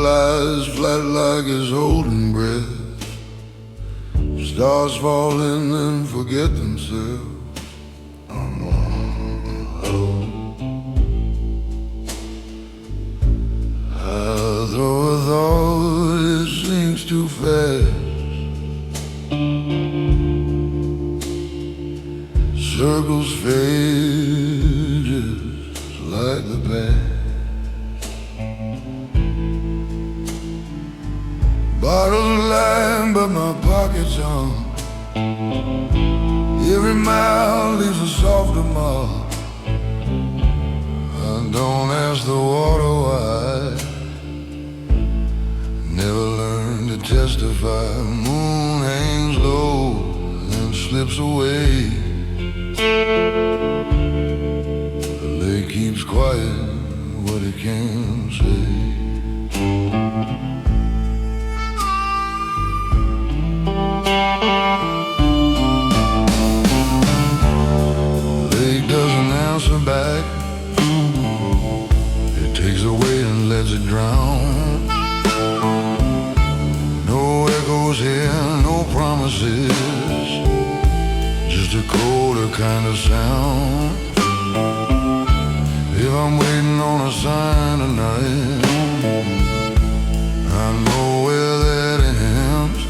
lies flat like it's holding breath. Stars fall in and forget themselves. I throw a thought, it sinks too fast. Circles fade just like the past. Bottles line, but my pocket's on. Every mile leaves a softer mark. I don't ask the water why. Never learned to testify. Moon hangs low, then slips away. The lake keeps quiet, what it can say. The lake doesn't answer back. It takes away and lets it drown. No echoes here, no promises, just a colder kind of sound. If I'm waiting on a sign tonight, I know where that ends.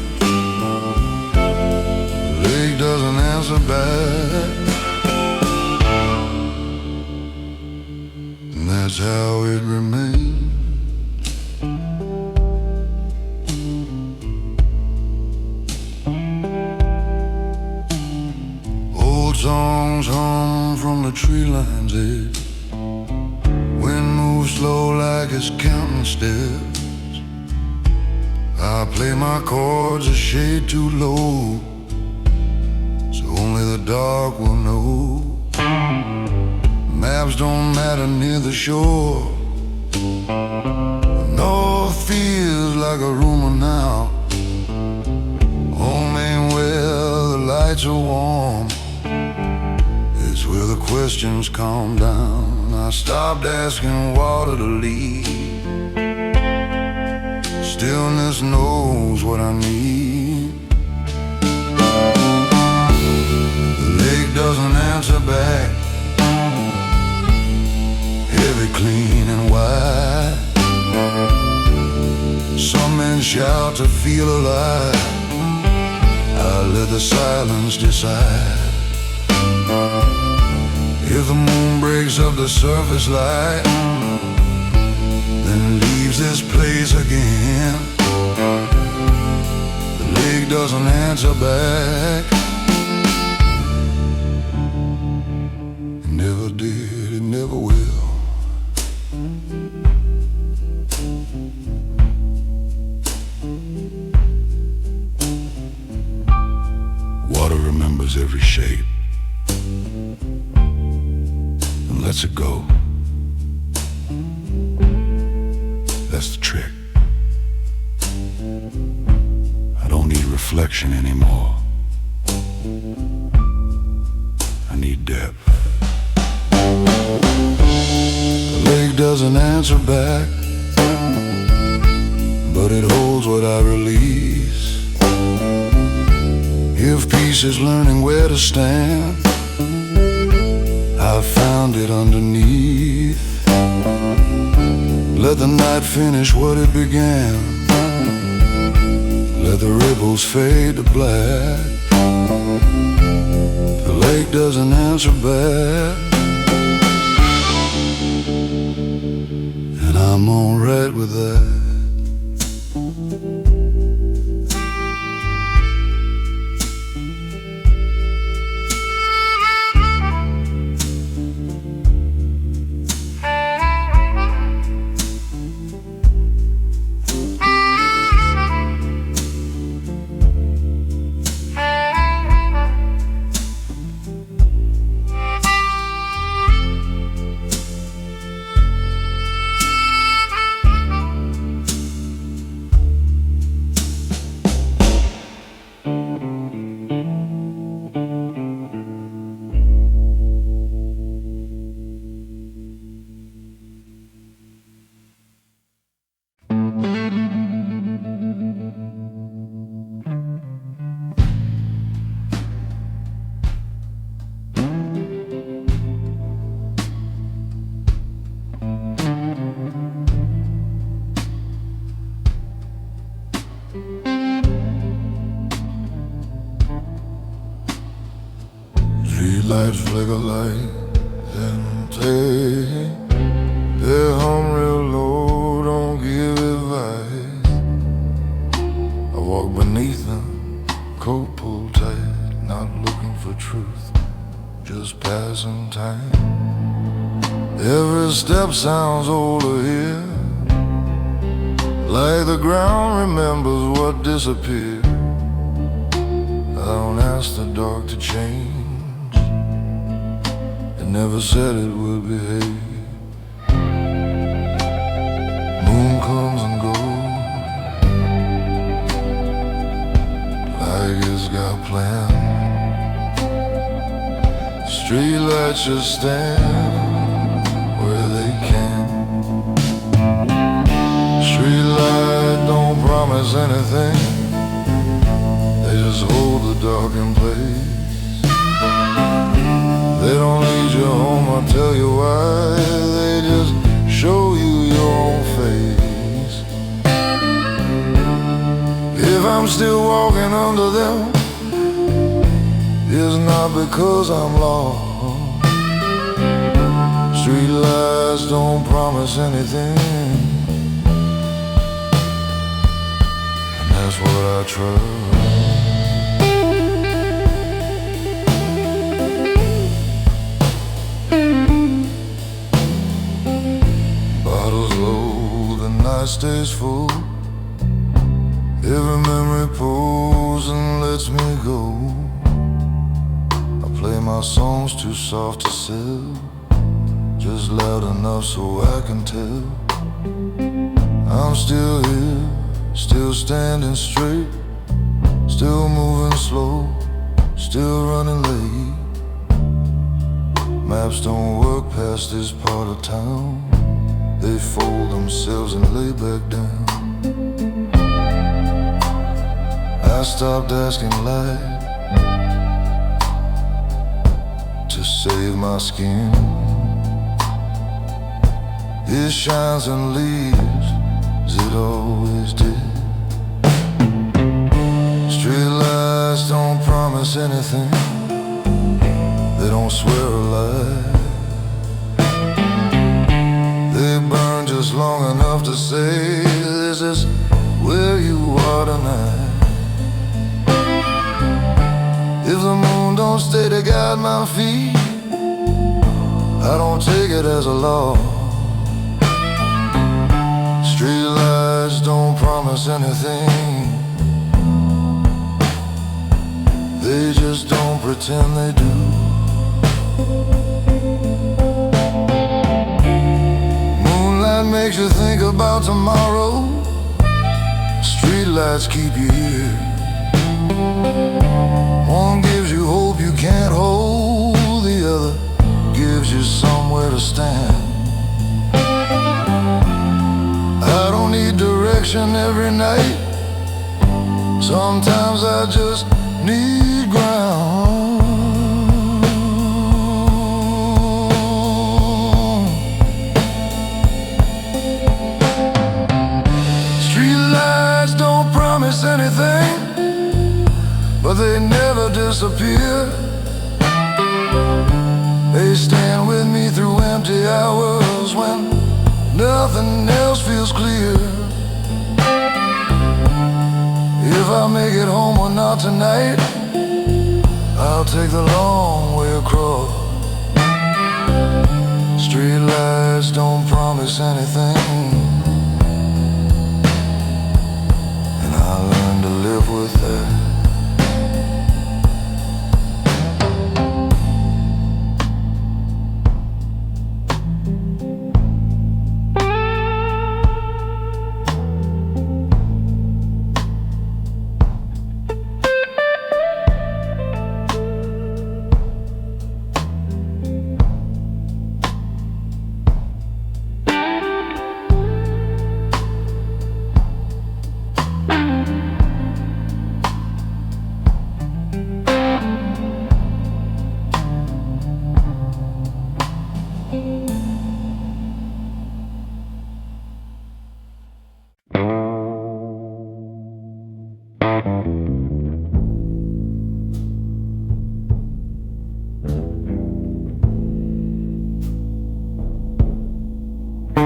The lake doesn't answer back, and that's how it remains. Songs hum from the tree line's edge. Wind moves slow like it's counting steps. I play my chords a shade too low, so only the dark will know. Maps don't matter near the shore. North feels like a rumor now. Home ain't where the lights are warm, where the questions calm down. I stopped asking water to lead. Stillness knows what I need. The lake doesn't answer back. Heavy, clean, and wide. Some men shout to feel alive. I let the silence decide. If the moon breaks up the surface light, then leaves this place again, the lake doesn't answer back. It never did, it never will. Water remembers every shape and lets it go. That's the trick. I don't need reflection anymore. I need depth. The lake doesn't answer back, but it holds what I release. If peace is learning where to stand, I found it underneath. Let the night finish what it began. Let the ripples fade to black. The lake doesn't answer back, and I'm alright with that. flicker light and take their hum real low, don't give advice. I walk beneath them, coat pulled tight, not looking for truth, just passing time. Every step sounds older here, like the ground remembers what disappeared. I don't ask the dark to change, it never said it would behave. Moon comes and goes, like it's got plans. Streetlights just stand where they can. Streetlight don't promise anything, they just hold the dark in place. They don't lead you home or tell you why, they just show you your own face. If I'm still walking under them, it's not because I'm lost. Streetlights don't promise anything, and that's what I trust. Bottles low, the night stays full. Every memory pulls and lets me go. Play my songs too soft to sell, just loud enough so I can tell. I'm still here, still standing straight, still moving slow, still running late. Maps don't work past this part of town, they fold themselves and lay back down. I stopped asking light to save my skin. It shines and leaves as it always did. Streetlights don't promise anything, they don't swear a lie. They burn just long enough to say, this is where you are tonight. If the moon don't stay to guide my feet, I don't take it as a law. Streetlights don't promise anything, they just don't pretend they do. Moonlight makes you think about tomorrow, streetlights keep you here. One gives you hope you can't hold, the other gives you somewhere to stand. I don't need direction every night, sometimes I just need ground. Streetlights don't promise anything, but they never disappear. They stand with me through empty hours when nothing else feels clear. If I make it home or not tonight, I'll take the long way across. Streetlights don't promise anything, and I learned to live with that.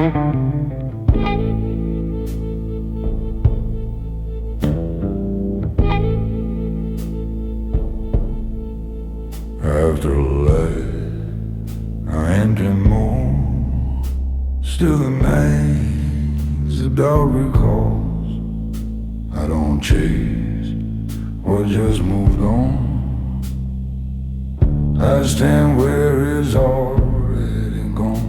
After light, and more, still the names of dark recalls. I don't chase what just moved on. I stand where it's already gone.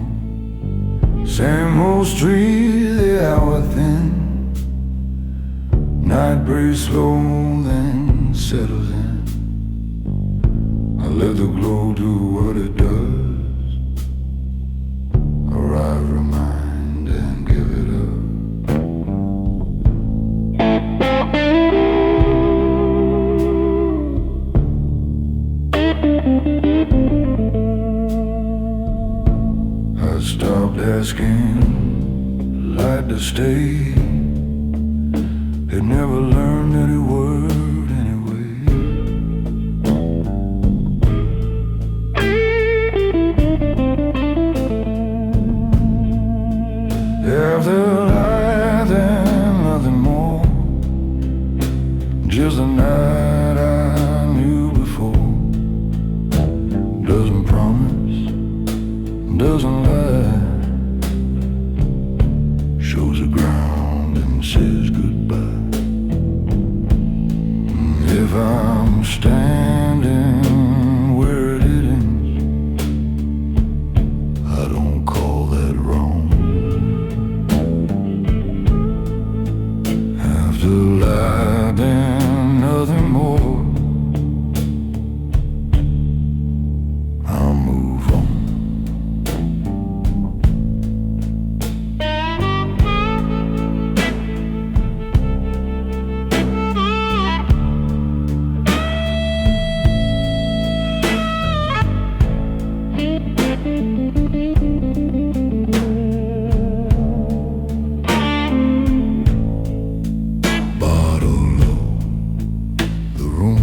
Same old street, the hour thin. Night breeze slow, then settles in. I let the glow do what it does. Arrive, remind, and give it up. I stopped asking light to stay. It never learned any word anyway. After light and nothing more, just the night I knew before. Doesn't promise, doesn't lie, shows the ground and says goodbye. If I'm standing where it ends, I don't call that wrong. After light and nothing more, I'll move on.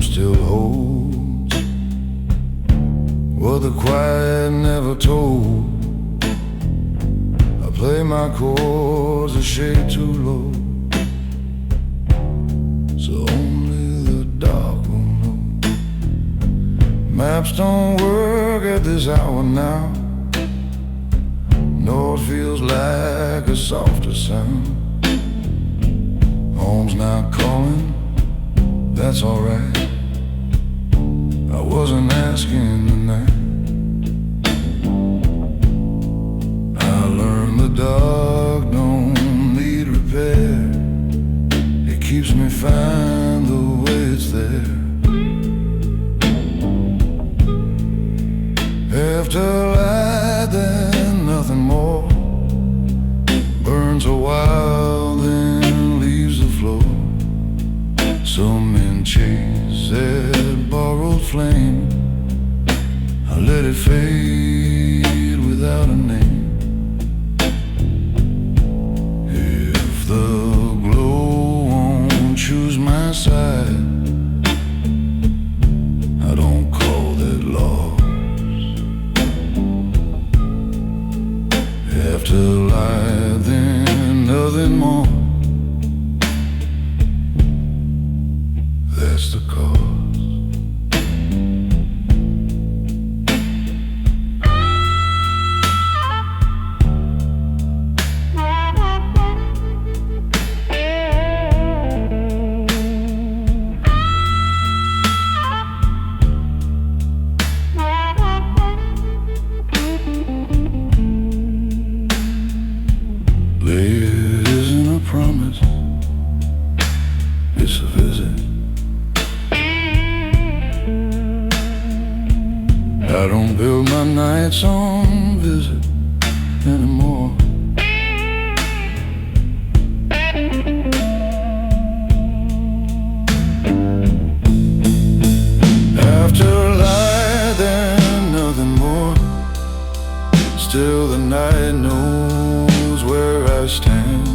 Still holds what the quiet never told. I play my chords a shade too low, so only the dark will know. Maps don't work at this hour now. No, it feels like a softer sound. Home's not calling, that's alright. I wasn't asking tonight. I learned the dark don't need repair. It keeps me fine the way it's there. After light, then nothing more. Burns a while, then leaves the floor. Some men chase that borrowed flame. I let it fade without a name. If the glow won't choose my side, I don't call that loss. After light, then nothing more. That's the cause. It isn't a promise, it's a visit. I don't build my nights on visit anymore. After light, then nothing more. Still the night knows where I stand.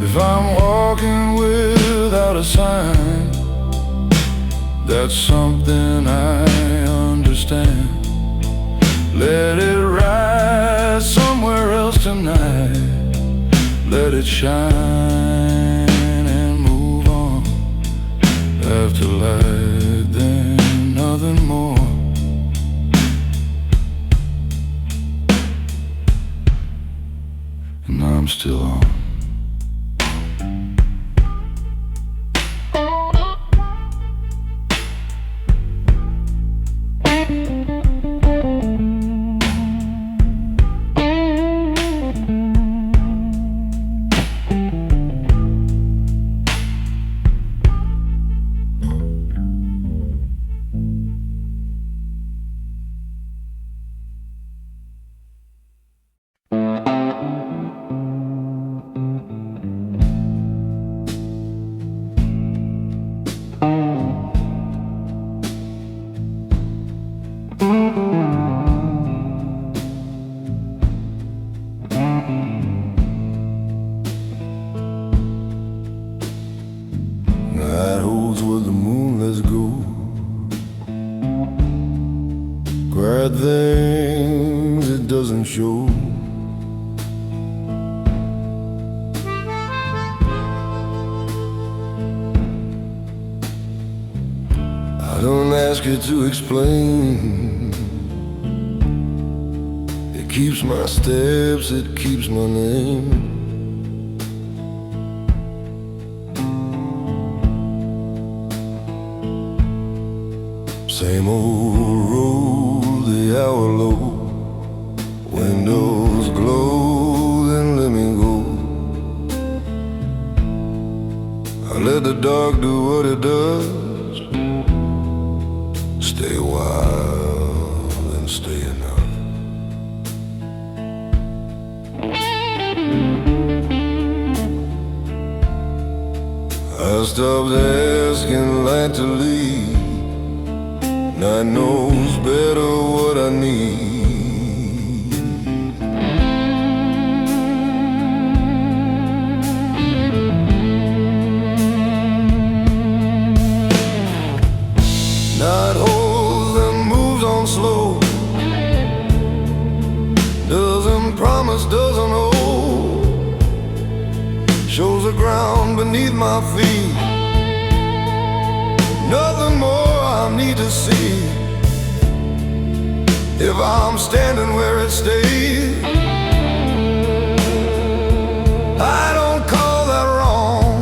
If I'm walking without a sign, that's something I understand. Let it rise somewhere else tonight. let it shine and move on. After light, then nothing more. And I'm still on. Night holds with the moon, let's go. Quiet things it doesn't show. I don't ask you to explain. It keeps my steps, it keeps my name. Same old road, the hour low. Windows glow, then let me go. I let the dark do what it does. Stay wild and stay enough. I stopped asking light to lead. Night knows better what I need. Night holds and moves on slow. Doesn't promise, doesn't hold. Shows the ground beneath my feet. Nothing more I need to see. If I'm standing where it stays, I don't call that wrong.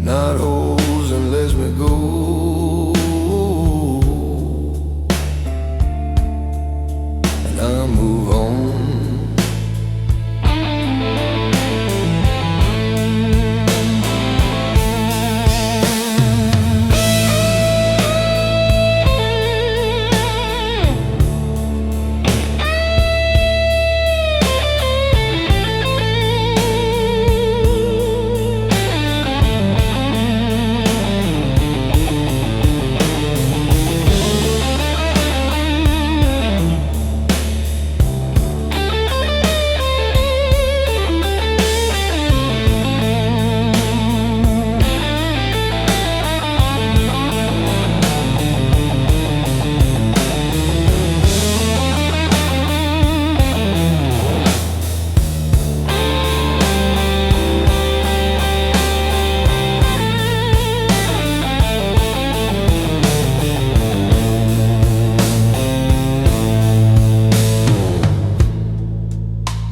Night holds and lets me go. And I move on.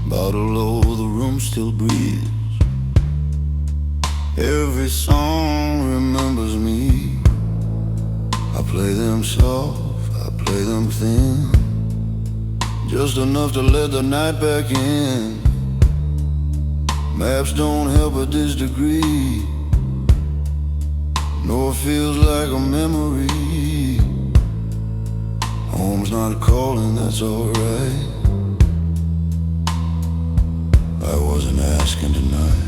Bottle low, the room still breathes. Every song remembers me. I play them soft, I play them thin, just enough to let the night back in. Maps don't help at this degree, nor feels like a memory. Home's not calling, that's alright. I wasn't asking tonight.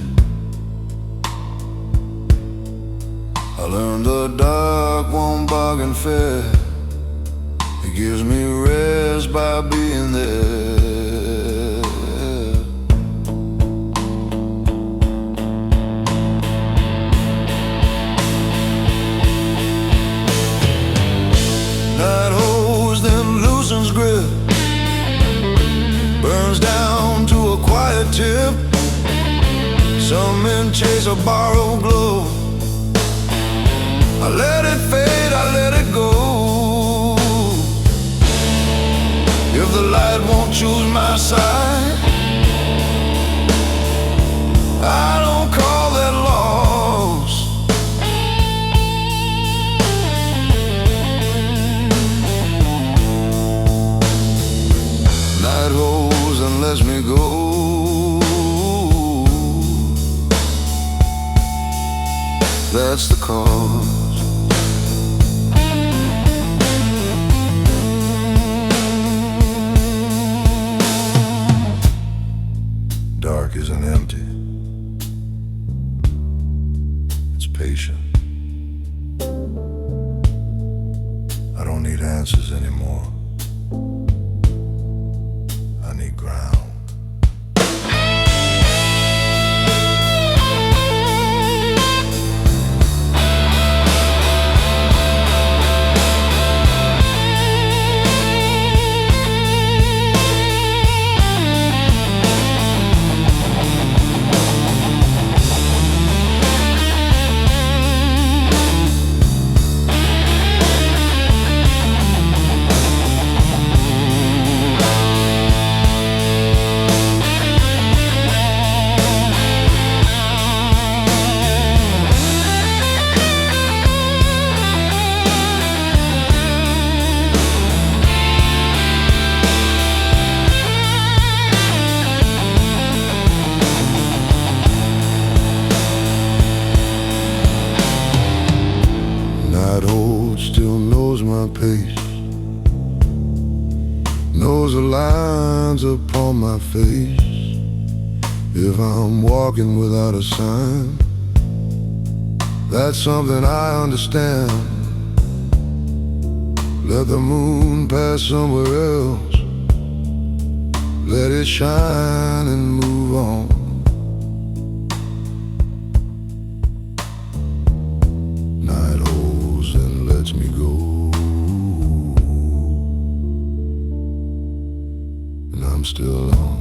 I learned the dark won't bargain fair. It gives me rest by being there. tip. Some men chase a borrowed glow. I let it fade, I let it go. If the light won't choose my side, I don't call that loss. Night holds and lets me go. That's the cause. Dark isn't empty, it's patient. I don't need answers anymore. I need ground. Night hold still knows my pace, knows the lines upon my face. If I'm walking without a sign, that's something I understand. Let the moon pass somewhere else, let it shine and move on. Night holds and lets me go, and I'm still alone.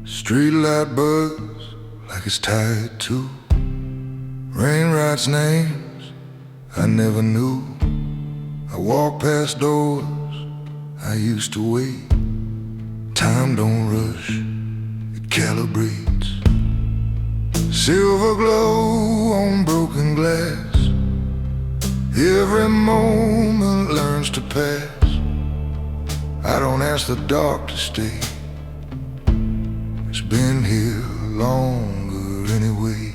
Streetlight buzz like it's tied to rainwrights names I never knew. I walk past doors I used to wait. Time don't rush, it calibrates. Silver glow on broken glass. Every moment learns to pass. I don't ask the dark to stay. It's been here longer anyway.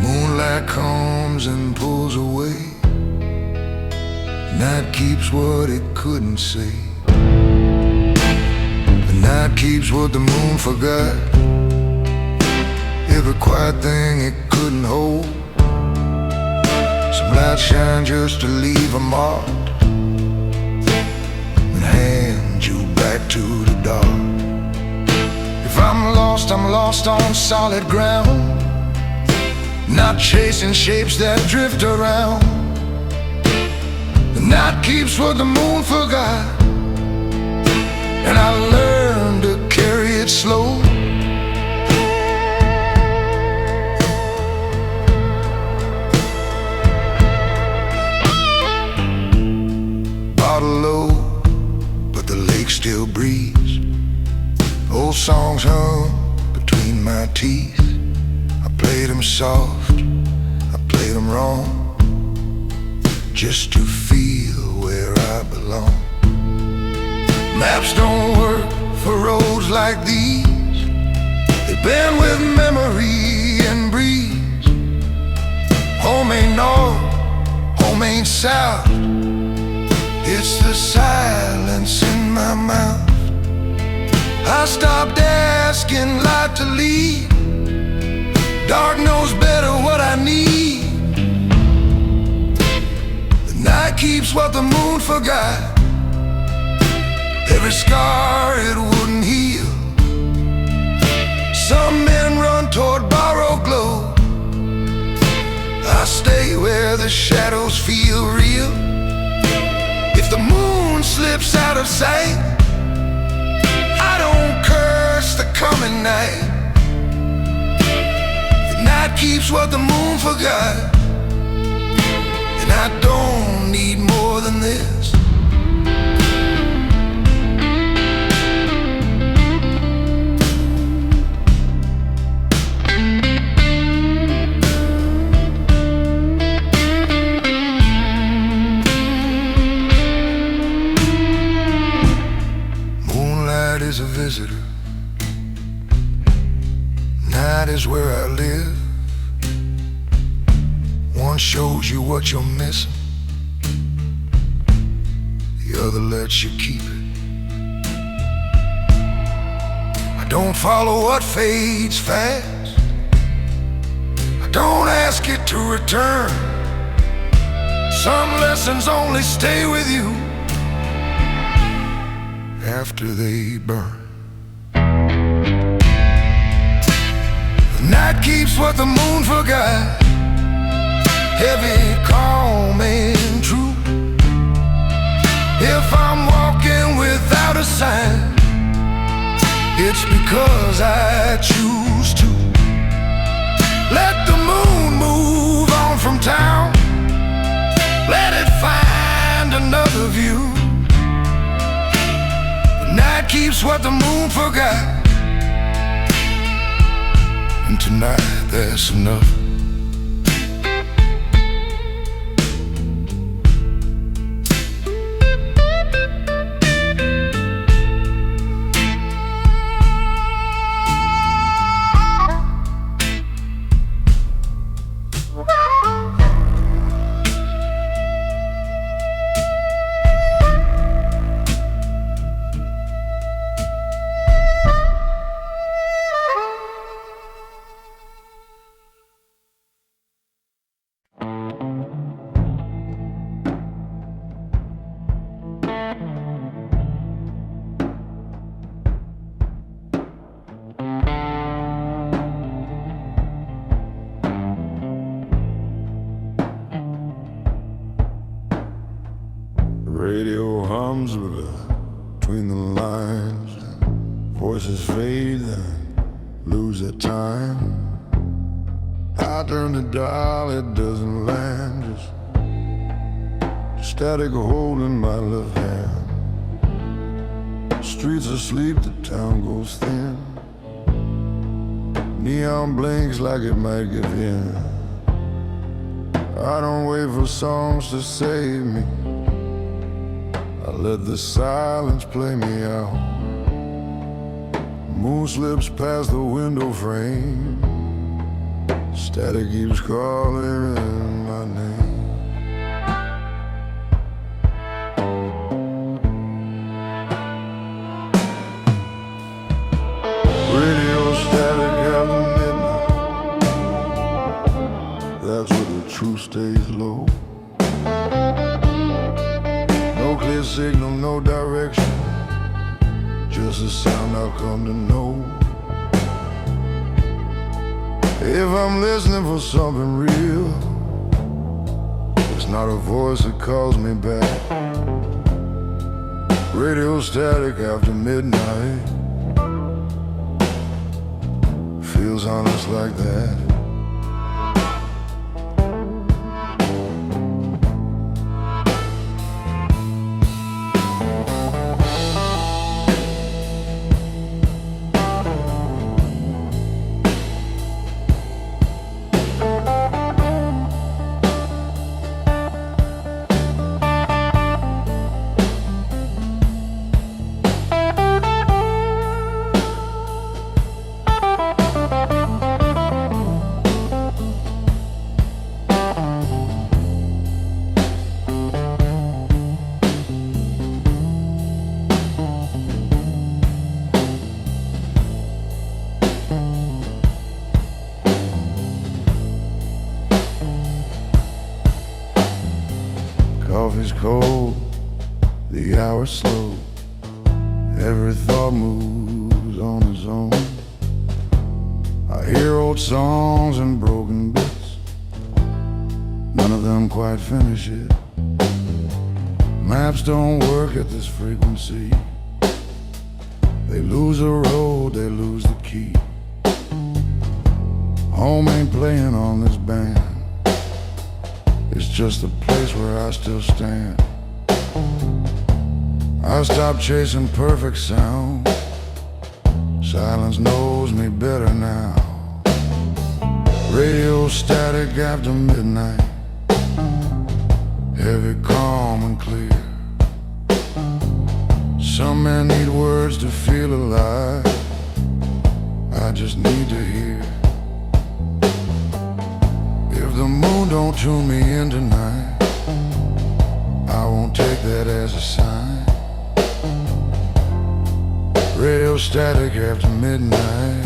Moonlight comes and pulls away. Night keeps what it couldn't say. The night keeps what the moon forgot. Every quiet thing it couldn't hold. Some light shine just to leave a mark and hand you back to the dark. If I'm lost on solid ground, not chasing shapes that drift around. The night keeps what the moon forgot, and I learned to carry it slow. breeze. Old songs hum between my teeth. I played them soft, I played them wrong, just to feel where I belong. Maps don't work for roads like these. They bend with memory and breeze. Home ain't north, home ain't south. It's the silence in my mouth. I stopped asking light to lead. Dark knows better what I need. The night keeps what the moon forgot. Every scar it wouldn't heal. Some men run toward borrowed glow. I stay where the shadows feel real. If the moon slips out of sight, I don't curse the coming night. The night keeps what the moon forgot, and I don't need more than this. Is a visitor. Night is where I live. One shows you what you're missing, the other lets you keep it. I don't follow what fades fast. I don't ask it to return. Some lessons only stay with you after they burn. The night keeps what the moon forgot. Heavy, calm, and true. If I'm walking without a sign, it's because I choose to. Let the moon move on from town. Let it find another view. Night keeps what the moon forgot, and tonight there's enough. Radio hums between the lines. Voices fade and lose their time. I turn the dial, it doesn't land. Just static holding my left hand. Streets asleep, the town goes thin. Neon blinks like it might give in. I don't wait for songs to save me. I let the silence play me out. Moon slips past the window frame. Static keeps calling my name. Radio static after midnight. That's where the truth stays low. No clear signal, no direction, just a sound I've come to know. If I'm listening for something real, it's not a voice that calls me back. Radio static after midnight feels honest like that. power slow. Every thought moves on its own. I hear old songs and broken bits, none of them quite finish it. Maps don't work at this frequency. They lose a road, they lose the key. Home ain't playing on this band. It's just a place where I still stand. I stopped chasing perfect sound. Silence knows me better now. Radio static after midnight, heavy, calm and clear. Some men need words to feel alive. I just need to hear. If the moon don't tune me in tonight, I won't take that as a sign. Radio static after midnight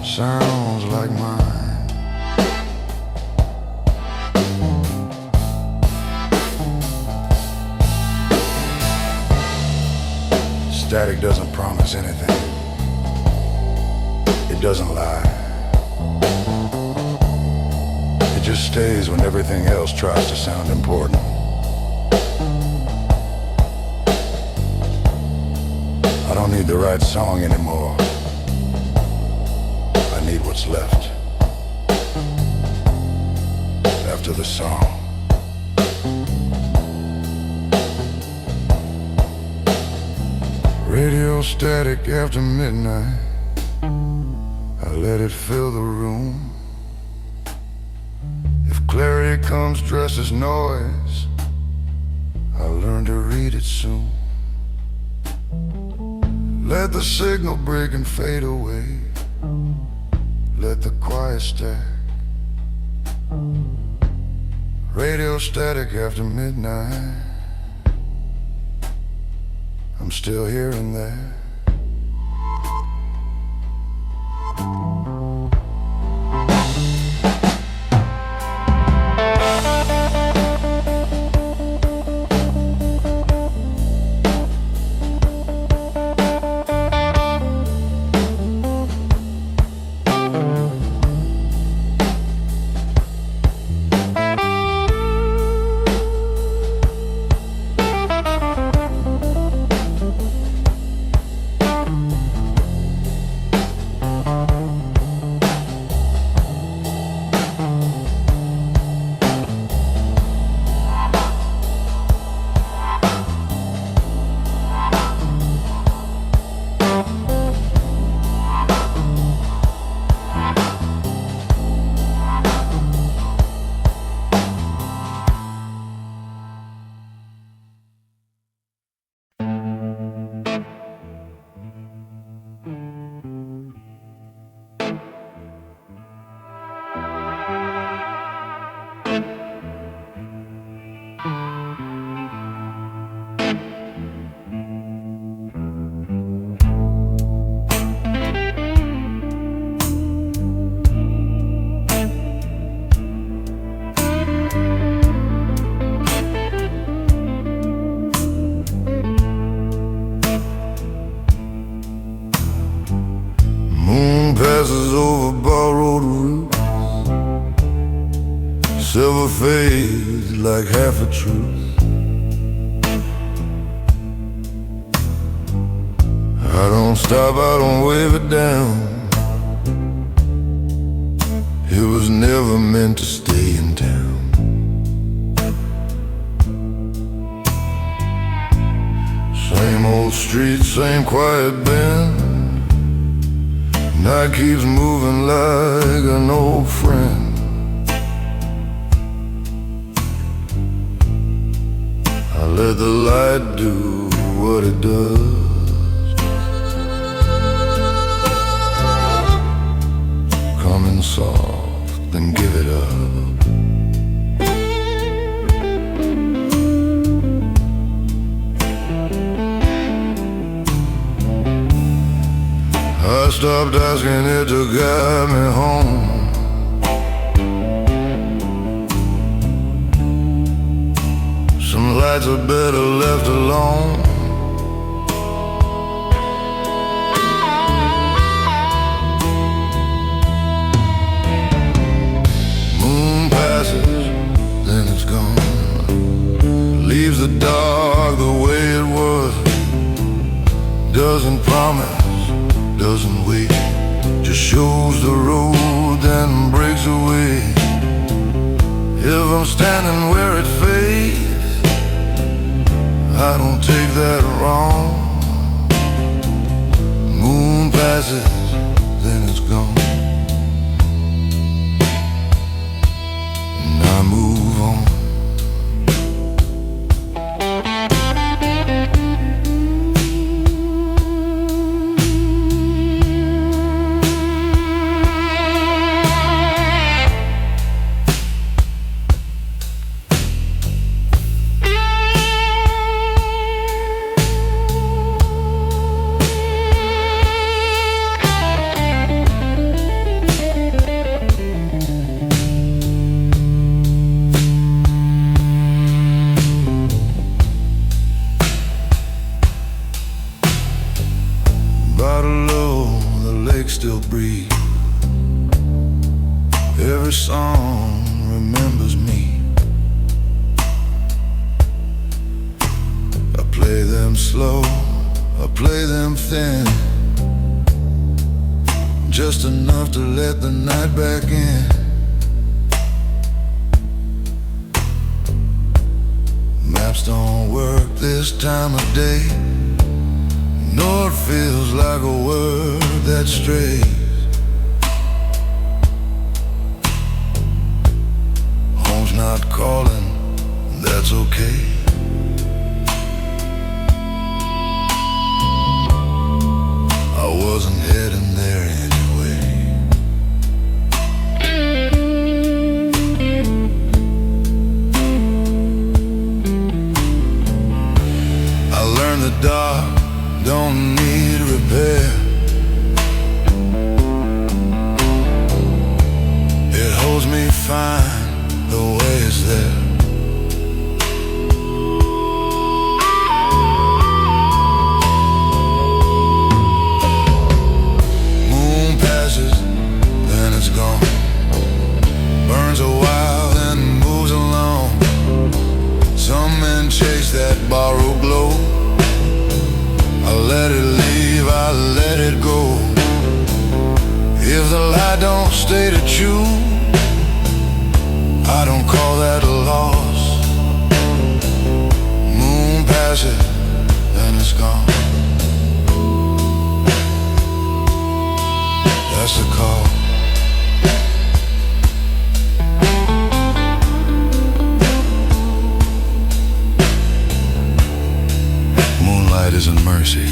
sounds like mine. Static doesn't promise anything. It doesn't lie. It just stays when everything else tries to sound important. I don't need the right song anymore. I need what's left after the song. Radio static after midnight, I let it fill the room. If clarity comes dressed as noise, I'll learn to read it soon. Let the signal break and fade away. Let the quiet stack. Radio static after midnight, I'm still here and there. Passes over borrowed roofs, silver fades like half a truth. I don't stop, I don't wave it down. It was never meant to stay in town. Same old street, same quiet bend. Night keeps moving like an old friend. I let the light do what it does. Come in soft, then give it up. I stopped asking it to guide me home. Some fights are better left alone. Moon passes, then it's gone. Leaves the dark the way it was. Doesn't promise, doesn't wait. Just shows the road, then breaks away. If I'm standing where it fades, I don't take that wrong. Moon passes, then it's gone, and I move on. Still breathe. Every song remembers me. I play them slow, I play them thin, just enough to let the night back in. Maps don't work this time of day. No, it feels like a word that strays. Home's not calling, that's okay. I wasn't heading there anyway. I learned the dark don't need repair. It holds me fine the way it's there. Moon passes, then it's gone. Burns a while, then moves along. Some men chase that borrowed glow. I let it leave, I let it go. If the light don't stay to choose, I don't call that a loss. Moon passes, then it's gone. That's the call. Moonlight isn't mercy,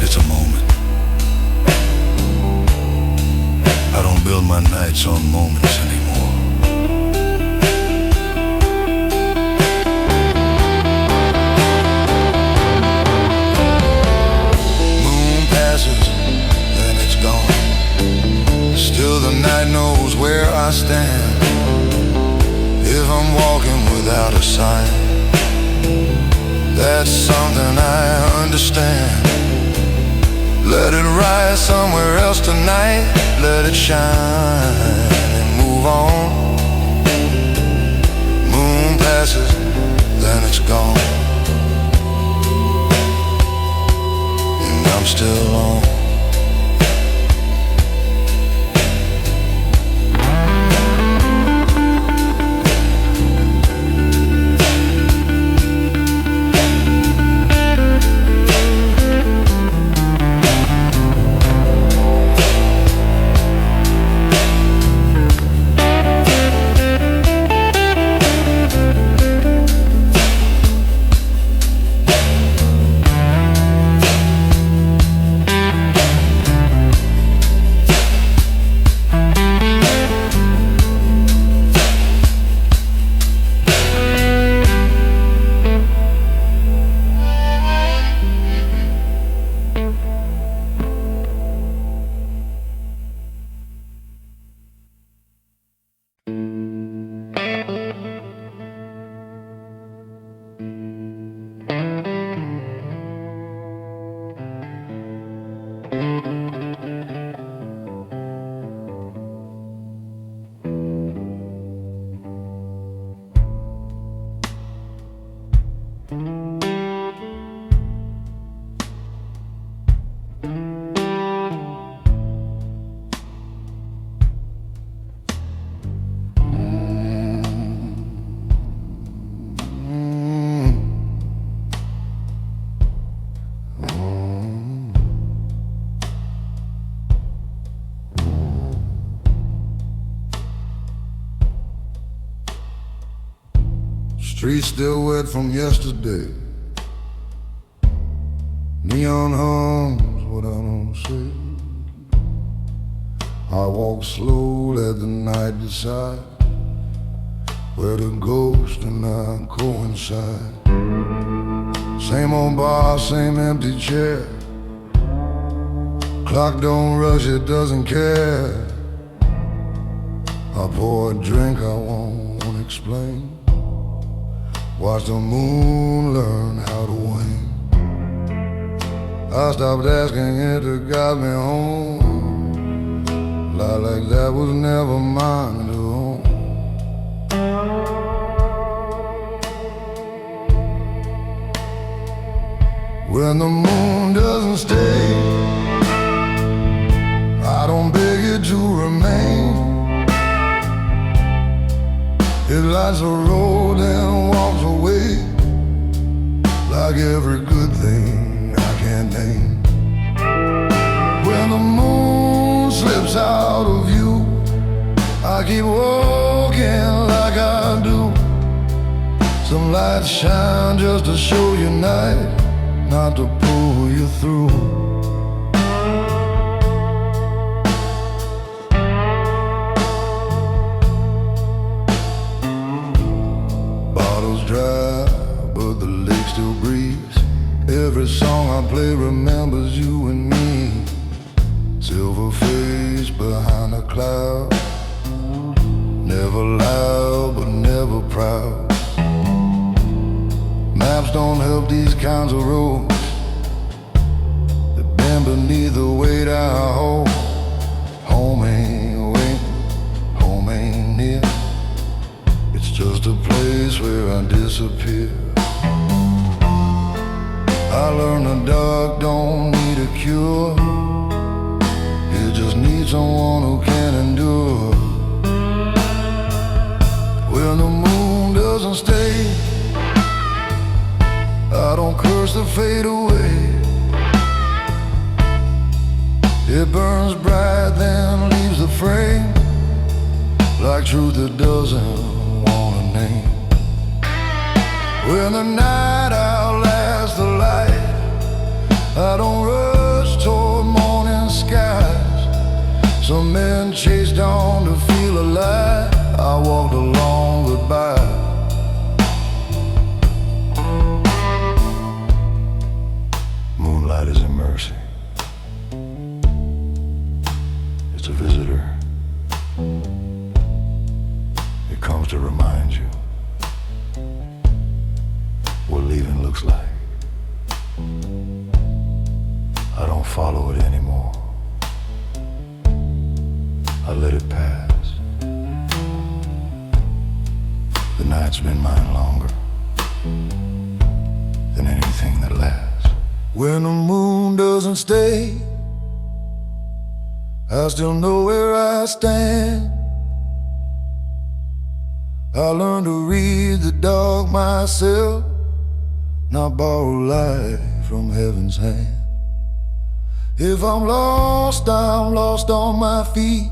it's a moment. I don't build my nights on moments anymore. Moon passes, then it's gone. Still the night knows where I stand. If I'm walking without a sign, that's something I understand. Let it rise somewhere else tonight. Let it shine and move on. Moon passes, then it's gone, and I'm still on. Streets still wet from yesterday. Neon hums what I don't say. I walk slow, let the night decide where the ghost and I coincide. Same old bar, same empty chair. Clock don't rush, it doesn't care. I pour a drink I won't explain. Watch the moon learn how to wane. I stopped asking it to guide me home. Lie like that was never mine to own. When the moon doesn't stay, I don't beg it to remain. It lights the road and walks away, like every good thing I can't name. When the moon slips out of view, I keep walking like I do. Some lights shine just to show you night, not to pull you through. Dry, but the lake still breathes. Every song I play remembers you and me. Silver face behind a cloud, never loud but never proud. Maps don't help these kinds of roads. They bend beneath the weight I hold. Home ain't waiting, home ain't near. It's just a place where I disappear. I learned the dark don't need a cure. It just needs someone who can endure. When the moon doesn't stay, I don't curse the fade away. It burns bright then leaves the frame, like truth that doesn't want a name. When the night outlasts the light, I don't rush toward morning skies. Some men chased on to feel alive. I walked along goodbye. Moonlight is a mercy. It's a visitor. It comes to remind you what leaving looks like. I don't follow it anymore. I let it pass. The night's been mine longer than anything that lasts. When the moon doesn't stay, I still know where I stand. I learned to read the dark myself, not borrow light from heaven's hand. If I'm lost on my feet,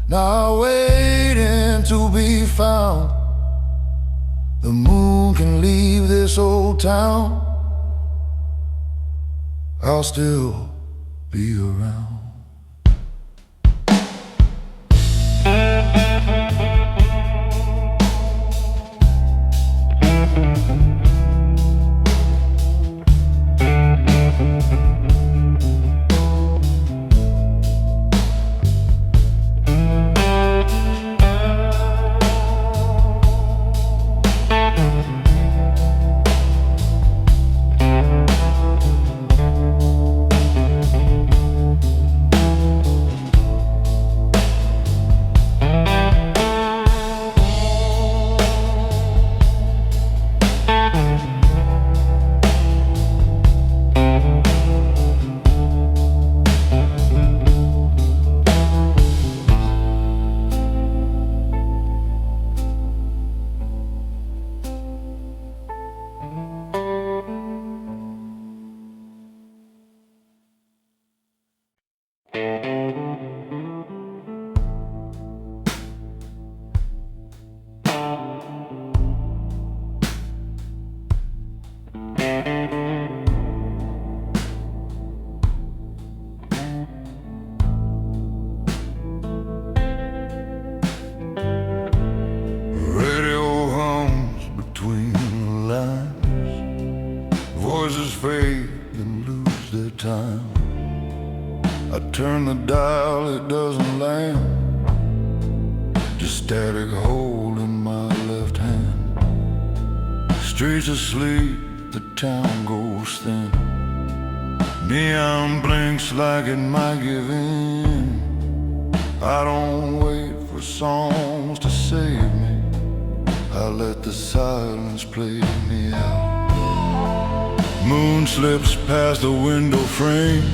not waiting to be found. The moon can leave this old town, I'll still be around. Voices fade and lose their time. I turn the dial, it doesn't land. Just static hole in my left hand. Streets asleep, the town goes thin. Neon blinks like it might give in. I don't wait for songs to save me. I let the silence play me out. Moon slips past the window frame.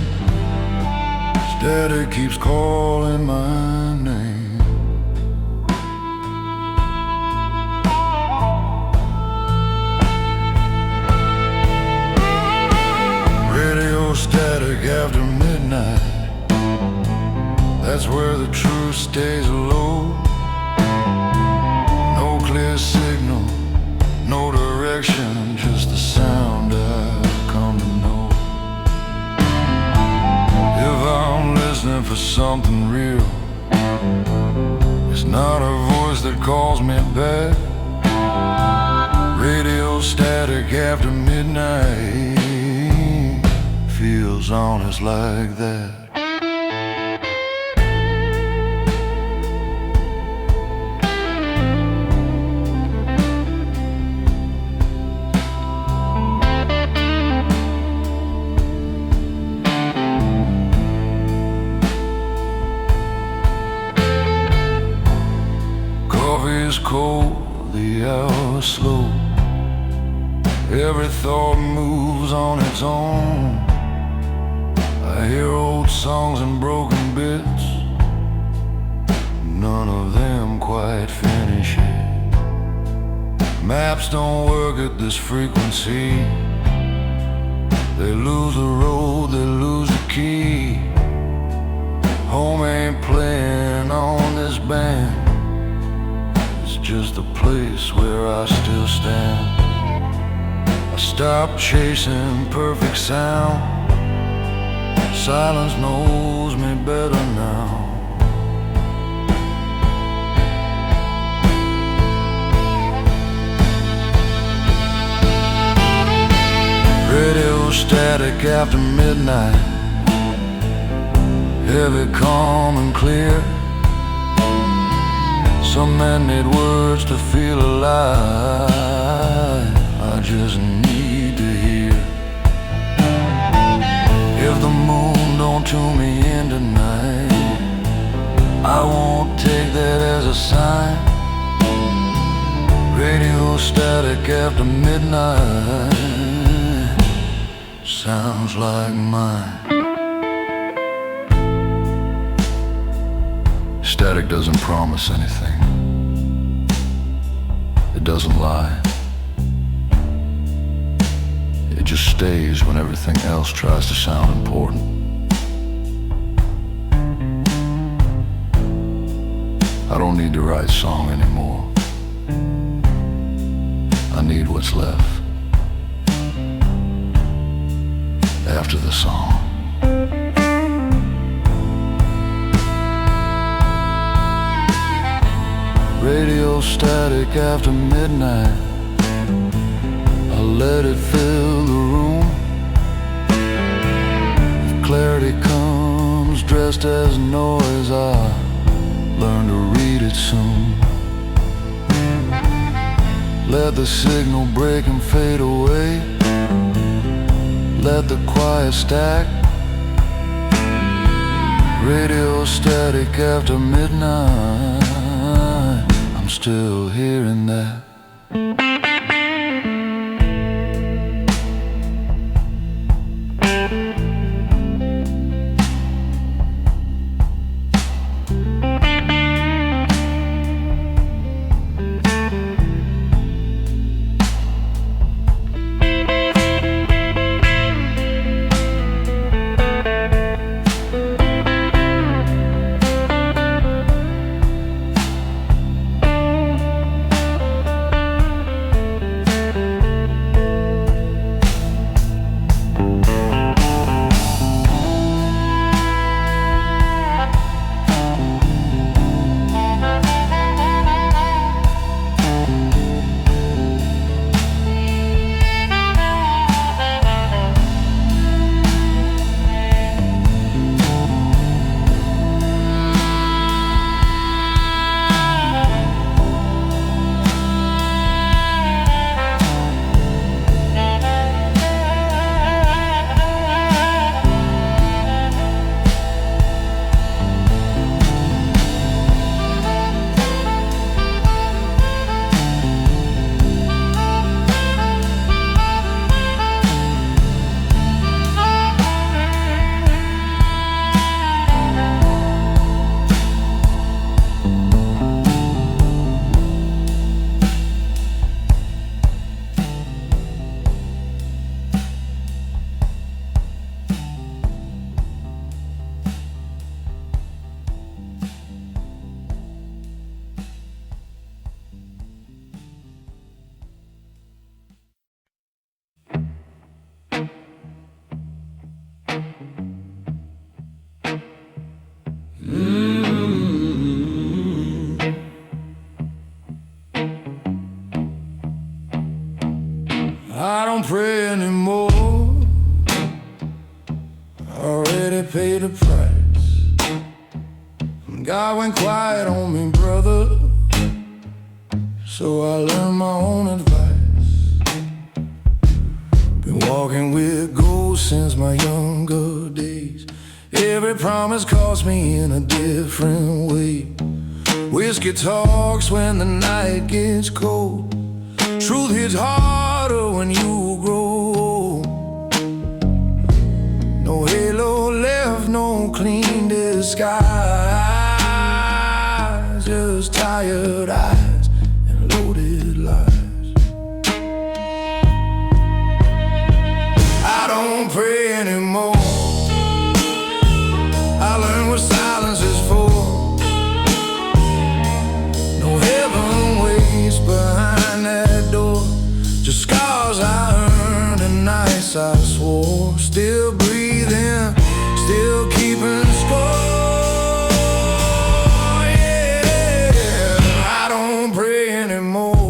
Static keeps calling my name. Radio static after midnight. That's where the truth stays low. No clear signal, no direction, just the sound I've come to know. If I'm listening for something real, it's not a voice that calls me back. Radio static after midnight feels honest like that. Coffee's cold, the hour's slow. Every thought moves on its own. I hear old songs and broken bits. None of them quite finish it. Maps don't work at this frequency. They lose the road, they lose the key. Home ain't playing on this band. It's just a place where I still stand. I stopped chasing perfect sound. Silence knows me better now. Radio static after midnight. Heavy, calm and clear. Some men need words to feel alive. I just need to hear. If the moon don't tune me in tonight, I won't take that as a sign. Radio static after midnight sounds like mine. Static doesn't promise anything. It doesn't lie. It just stays when everything else tries to sound important. I don't need to write song anymore. I need what's left after the song. Radio static after midnight. I let it fill the room. If clarity comes dressed as noise, I'll learn to read it soon. Let the signal break and fade away. Let the quiet stack. Radio static after midnight. I'm still hearing that. anymore. Already paid the price. God went quiet on me, brother, so I learned my own advice. Been walking with ghosts since my younger days. Every promise cost me in a different way. Whiskey talks when the night gets cold. Truth hits harder when you grow old. No halo left, no clean disguise. Just tired eyes and loaded lies. I don't pray anymore. I learned what silence is for. No heaven waits behind that door. Just scars I earned and nights I swore. Still breathing, still keeping score. Yeah, I don't pray anymore.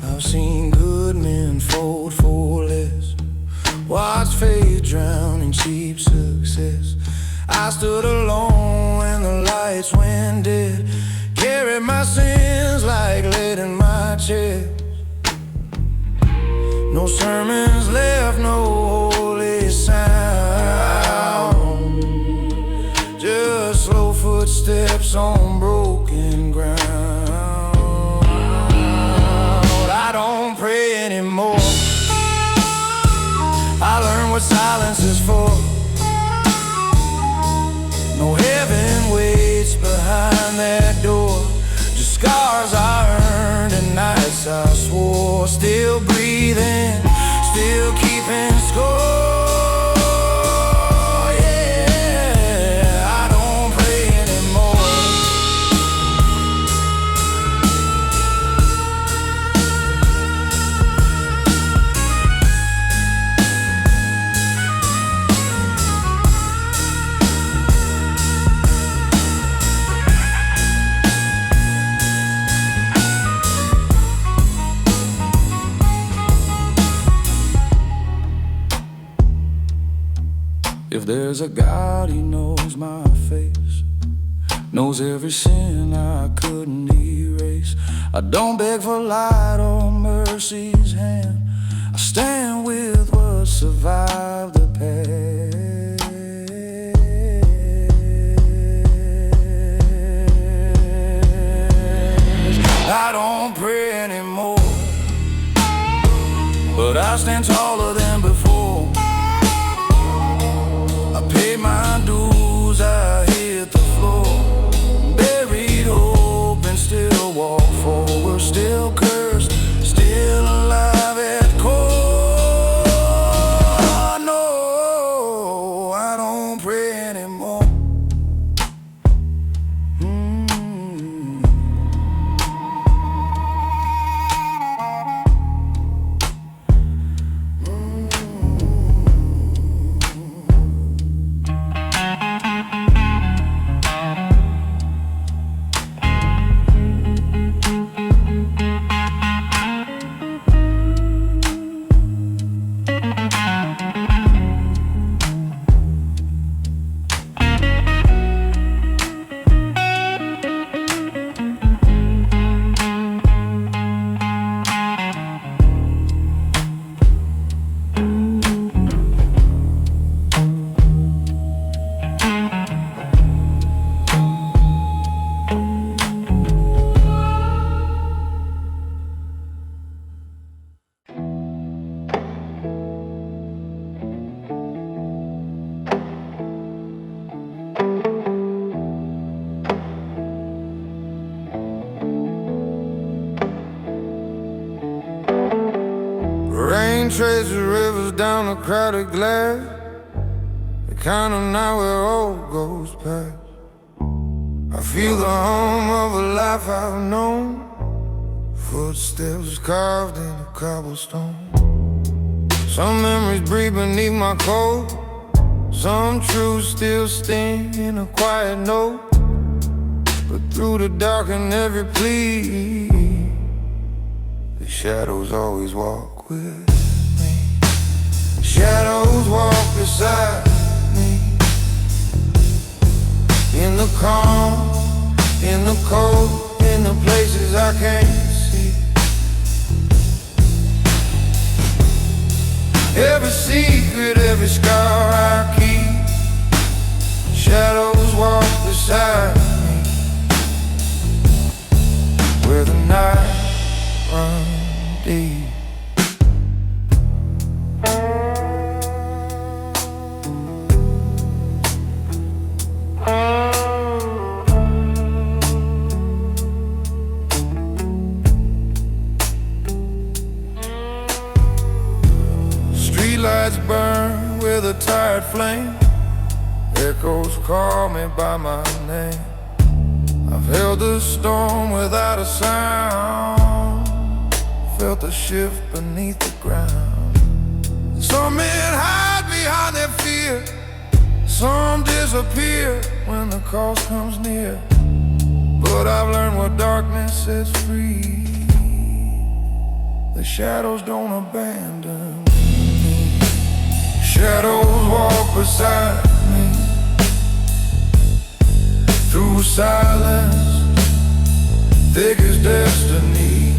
I've seen good men fold for less, watched faith drown in cheap success. I stood alone when the lights went dead, carried my sins like lead in my chest. No sermons left, no holy sound, just slow footsteps on broken ground. I don't pray anymore. I learned what silence is for. No heaven waits behind that door. Just scars I earned and nights I swore. Still breathing, still keeping score. Yeah, I don't pray anymore. If there's a God, He knows my face, knows every sin I couldn't erase. I don't beg for light or mercy's hand. I stand with what survived the past. I don't pray anymore, but I stand taller than before. Pay my dues, I hit the floor. Buried hope and still walk forward. Still cursed, still alive at core. No, I don't pray anymore. Rain traces rivers down a crowded glass, the kind of night where all goes past. I feel the hum of a life I've known, footsteps carved into cobblestone. Some memories breathe beneath my coat. Some truths still sting in a quiet note. But through the dark and every plea, the shadows always walk with me. Shadows walk beside me. In the calm, in the cold, in the places I can't see. Every secret, every scar I keep. Shadows walk beside me. Where the night runs deep. Streetlights burn with a tired flame. Echoes call me by my name. I've held the storm without a sound. Felt the shift beneath the ground. Some men hide behind their fear. Some disappear when the cost comes near. But I've learned what darkness sets free. The shadows don't abandon me. Shadows walk beside me. Through silence, thick as destiny.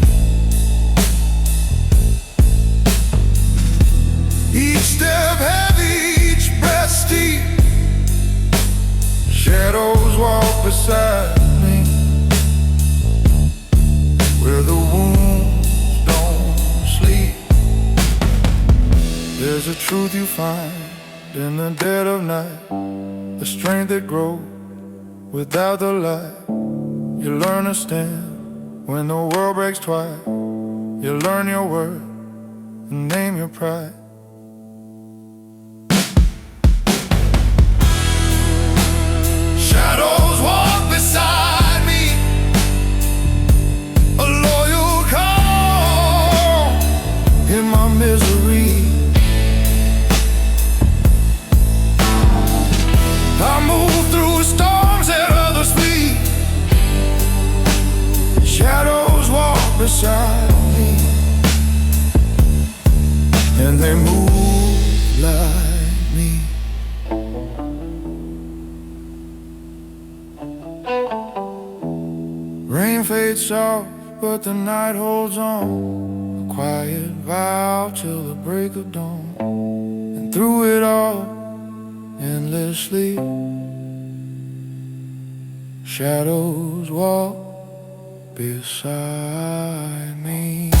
Each step heavy, each breath steep. Shadows walk beside me. Where the wounds don't sleep. There's a truth you find in the dead of night. The strength that grows without the light. You learn to stand when the world breaks twice. You learn your worth and name your pride. Shadows walk beside me. A loyal call in my misery. I move through storms that others flee. Shadows walk beside me, and they move like me. Rain fades soft, but the night holds on. A quiet vow till the break of dawn. And through it all, endlessly, shadows walk beside me.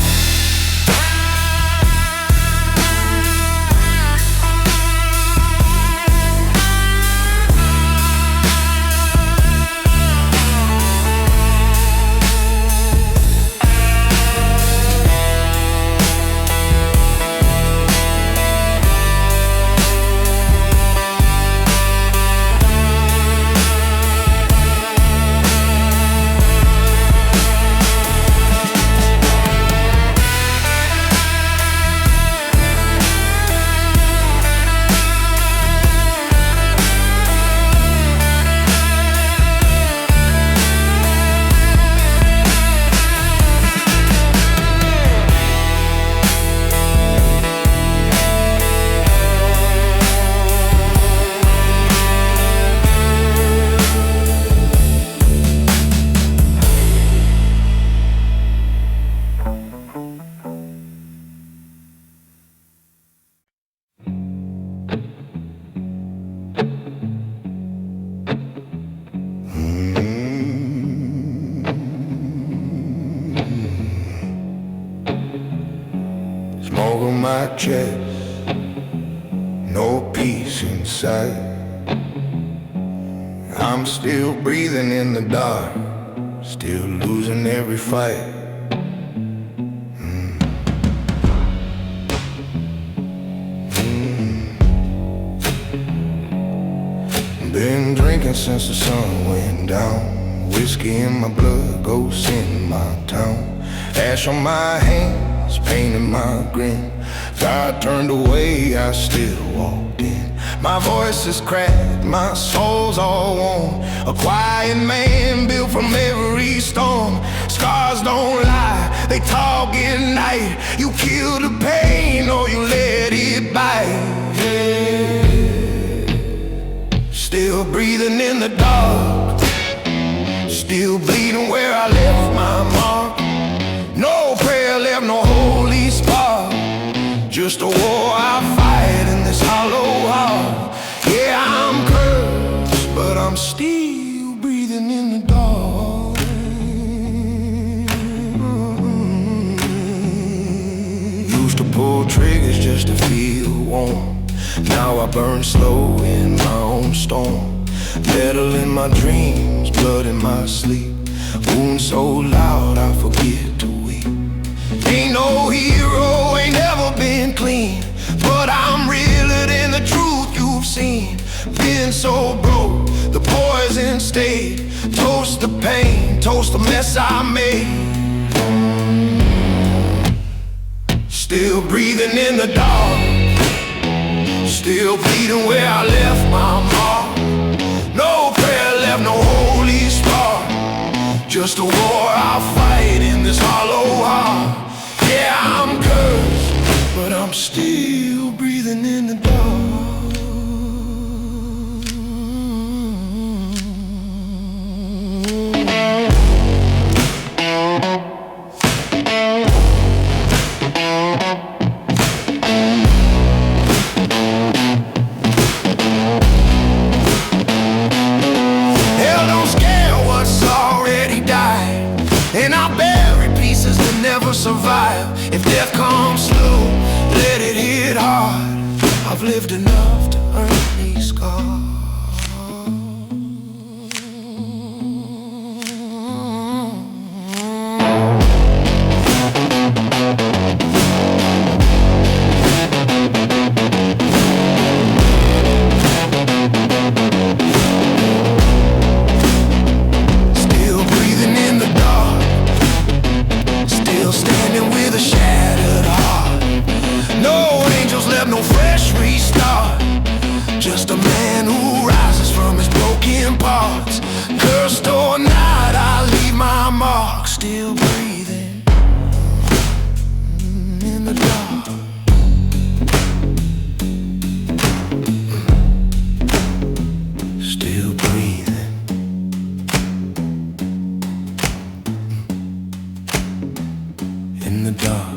Smoke on my chest, no peace inside. I'm still breathing in the dark, still losing every fight. Been drinking since the sun went down. Whiskey in my blood, ghosts in my town. Ash on my hands, pain in my grin. God turned away, I still walked in. My voice is cracked, my soul's all worn. A quiet man built from every storm. Scars don't lie, they talk at night. You kill the pain or you let it bite. Yeah. Still breathing in the dark, still bleeding where I left my mark. No prayer left, no holy spark. Just a war I fight in this hollow heart. Yeah, I'm cursed, but I'm still breathing in the dark. Used to pull triggers just to feel warm. Now I burn slow in my own storm. Metal in my dreams, blood in my sleep. Wounds so loud I forget to weep. Ain't no hero, ain't never been clean, but I'm realer than the truth you've seen. Been so broke, the poison stayed. Toast the pain, toast the mess I made. Still breathing in the dark, still bleeding where I left my mark. No prayer left, no holy spark. Just a war I'll fight in this hollow heart. Yeah, I'm cursed, but I'm still breathing in the dark. Hell don't scare what's already died, and I bury pieces that never survive. If death comes slow, let it hit hard. I've lived enough to earn these scars. Still breathing in the dark, still standing with a shattered heart. No angels left, no fresh restart. Just a man who rises from his broken parts. Cursed or not, I leave my mark. Still breathing in the dark. Still breathing in the dark.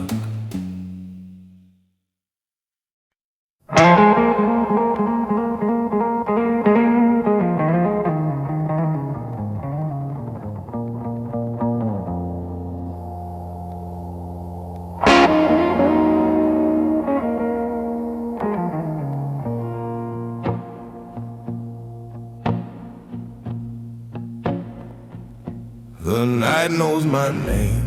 The night knows my name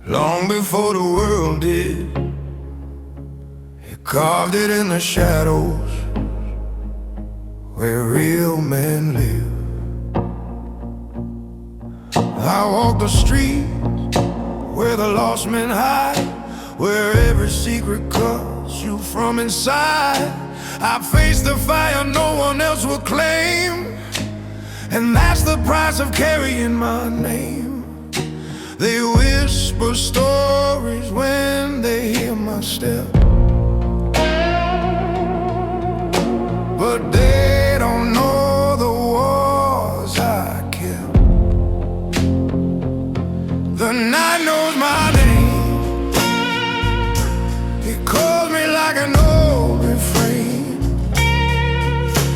long before the world did. It carved it in the shadows where real men live. I walk the street where the lost men hide, where every secret calls you from inside. I face the fire no one else will claim, and that's the price of carrying my name. They whisper stories when they hear my step, but they don't know the wars I kept. The night knows my name, it calls me like an old refrain.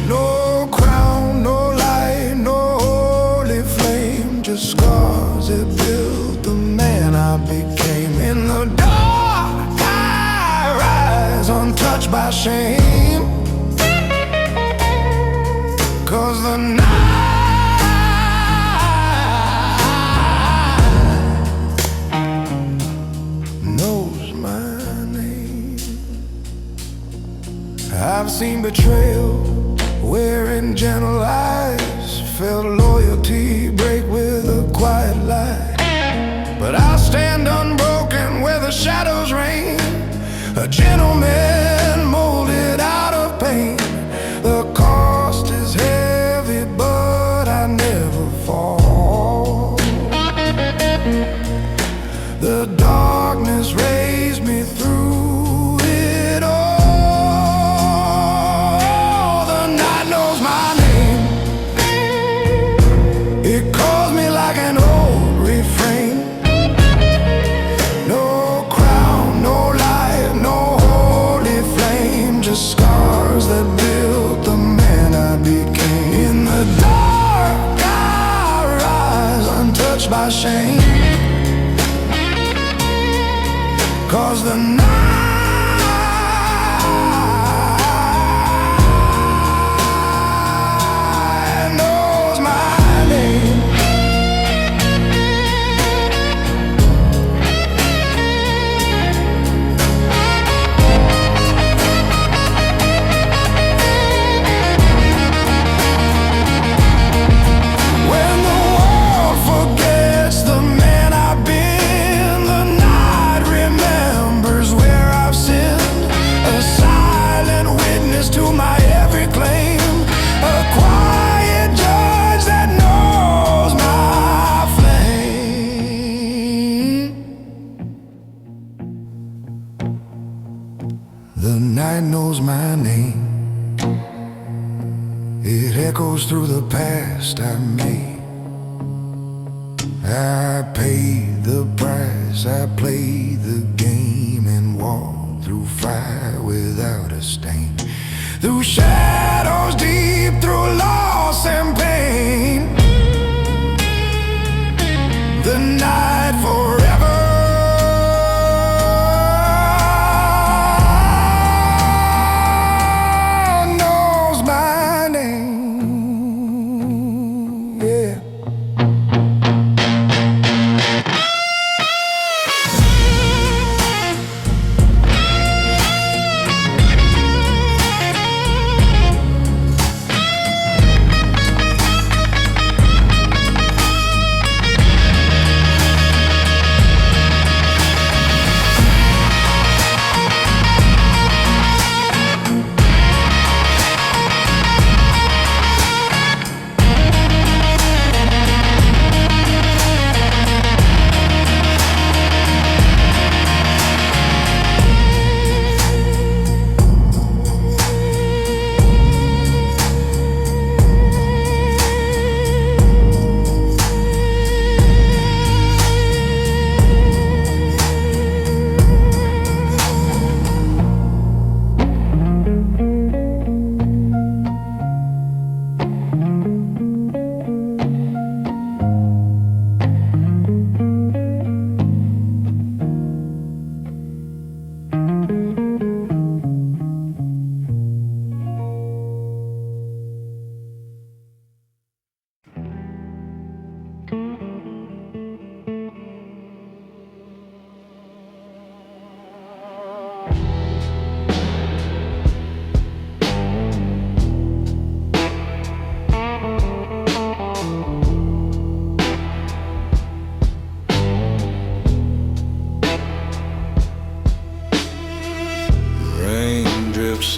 No crown, no light, no holy flame, just scars that built the man I became. In the dark I rise, untouched by shame, 'cause the night knows my name. I've seen betrayal wearing gentle eyes, felt loyalty break with a quiet lie, but I'll stand unbroken where the shadows gentleman molded out of pain. The cost is heavy, but I never fall. The darkness raised me through it all. The night knows my name. It calls me like an old refrain. No crown, no light, no holy flame, just scars that built the man I became. In the dark I rise, untouched by shame, 'cause the night knows my name. When the world forgets the man I've been, the night remembers where I've sinned. A silent witness to my every claim, a quiet judge that knows my flame. The night knows my name. It echoes through the past I made. I paid the price, I played the game and walked through fire without a stain. Through shadows deep, through loss and pain. The night forever knows my name. Yeah.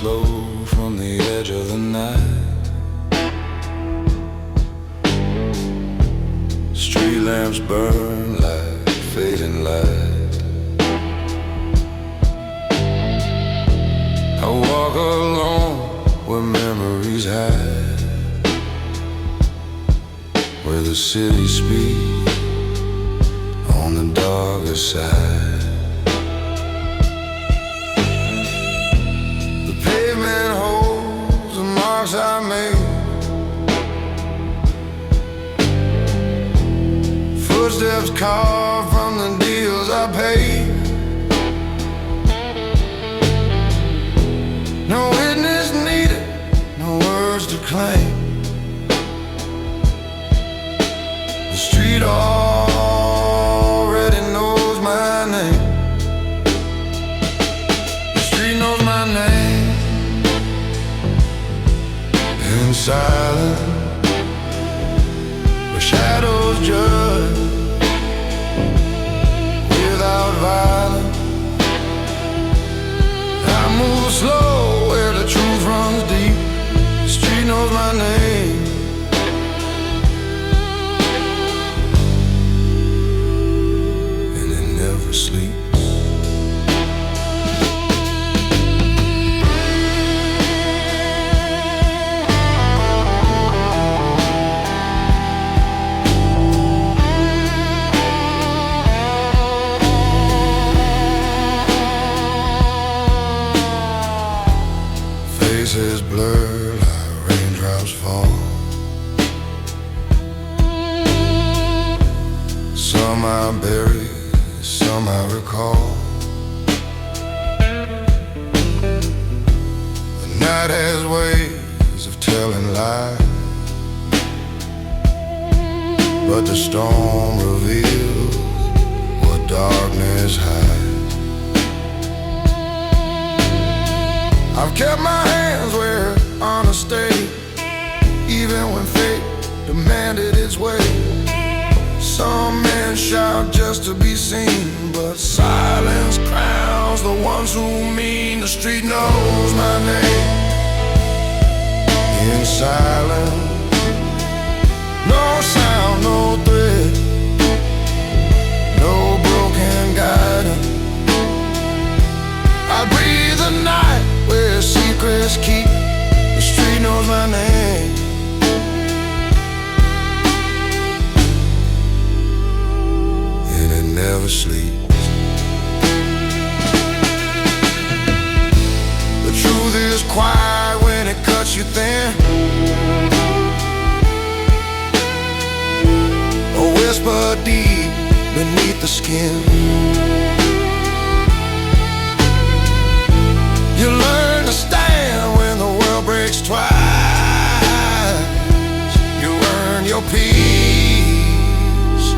Slow from the edge of the night. Street lamps burn like fading light. I walk alone where memories hide, where the city speaks on the darker side. I made footsteps carved from the deals I paid. No witness needed, no words to claim. The street already knows my name. The street knows my name. In silence, where shadows judge without violence, slow where the truth runs deep. The street knows my name. And it never sleeps. Faces blur like raindrops fall. Some I bury, some I recall. The night has ways of telling lies, but the storm reveals what darkness hides. I've kept my hands where honor stayed, even when fate demanded its way. Some men shout just to be seen, but silence crowns the ones who mean. The street knows my name. In silence, no sound, no thread, no broken guidance. I breathe the night where secrets keep. The street knows my name. And it never sleeps. The truth is quiet when it cuts you thin. A whisper deep beneath the skin. You learn to stand when the world breaks twice. You earn your peace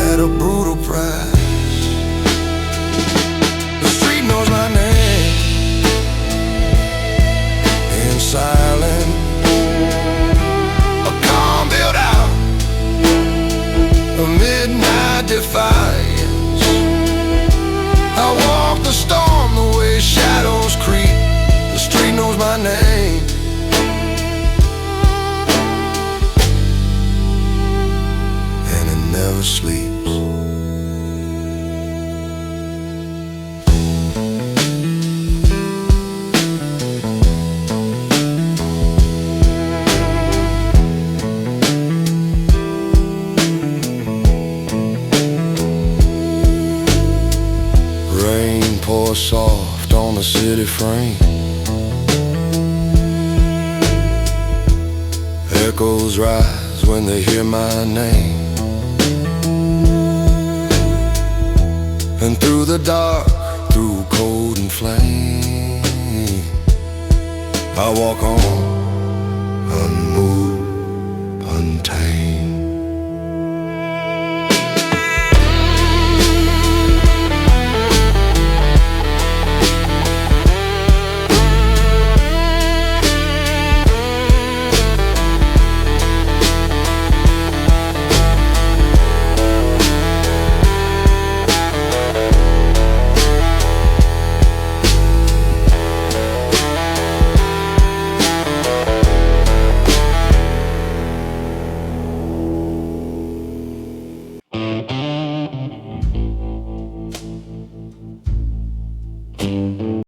at a brutal price. The street knows my name. In silence, a calm built out a midnight defiance. I walk the storm the way shadows creep. The street knows my name. And it never sleeps. Rain pours soft on the city frame. Echoes rise when they hear my name. And through the dark, through cold and flame, I walk on